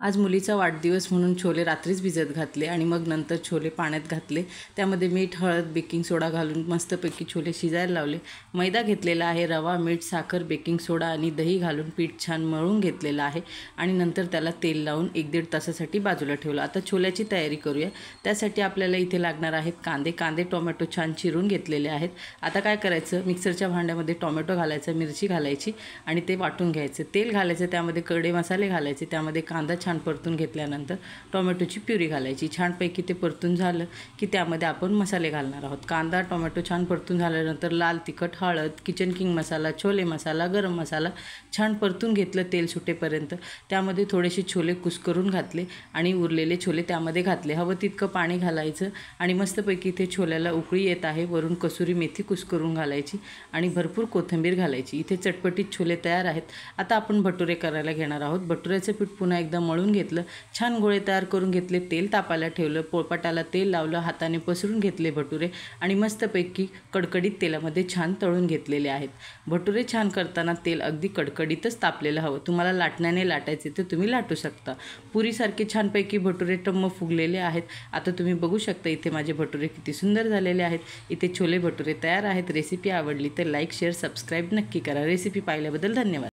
आज मुलीचा वाढदिवस म्हणून छोले रात्रीच भिजत घातले आणि मग नंतर छोले पाण्यात घातले। त्यामध्ये मीठ, हळद, बेकिंग सोडा घालून मस्तपैकी छोले शिजायला लावले। मैदा घेतलेला आहे, रवा, मीठ, साखर, बेकिंग सोडा आणि दही घालून पीठ छान मळून घेतलेलं आहे आणि नंतर त्याला तेल लावून 1-1.5 तासासाठी बाजूला ठेवलं। आता छोल्याची तयारी करूया। त्यासाठी आपल्याला इथे लागणार आहेत कांदे, टोमॅटो छान चिरून घेतलेले आहेत। आता काय करायचं, मिक्सरच्या भांड्यामध्ये टोमॅटो घालायचा, मिरची घालायची आणि ते वाटून घ्यायचं। तेल घालायचं, त्यामध्ये खडे मसाले घालायचे, त्यामध्ये कांदा छान परतून घेतल्यानंतर टोमॅटोची प्युरी घालायची। छानपैकी ते परतून झालं की त्यामध्ये आपण मसाले घालणार आहोत। कांदा टोमॅटो छान परतून झाल्यानंतर लाल तिखट, हळद, किचन किंग मसाला, छोले मसाला, गरम मसाला छान परतून घेतलं तेल सुटेपर्यंत। त्यामध्ये थोडेसे छोले कुस्करून घातले आणि उरलेले छोले त्यामध्ये घातले। हवं तितकं पाणी घालायचं आणि मस्तपैकी इथे छोल्याला उकळी येत आहे। वरून कसुरी मेथी कुस्करून घालायची आणि भरपूर कोथिंबीर घालायची। इथे चटपटीत छोले तयार आहेत। आता आपण भटुरे करायला घेणार आहोत। भटुऱ्याचं पीठ पुन्हा एकदा मळून घेतलं, छान गोळे तयार करून घेतले, तेल तापायला ठेवलं, पोळपाटाला तेल लावलं, हाताने पसरून घेतले भटुरे आणि मस्तपैकी कडकडीत तेलामध्ये छान तळून घेतलेले आहेत। भटुरे छान करताना तेल अगदी कडकडीतच तापलेलं हवं। तुम्हाला लाटण्याने लाटायचे तर तुम्ही लाटू शकता। पुरीसारखे छानपैकी भटुरे टम्म फुगलेले आहेत। आता तुम्ही बघू शकता इथे माझे भटुरे किती सुंदर झालेले आहेत। इथे छोले भटुरे तयार आहेत। रेसिपी आवडली तर लाईक, शेअर, सबस्क्राईब नक्की करा। रेसिपी पाहिल्याबद्दल धन्यवाद।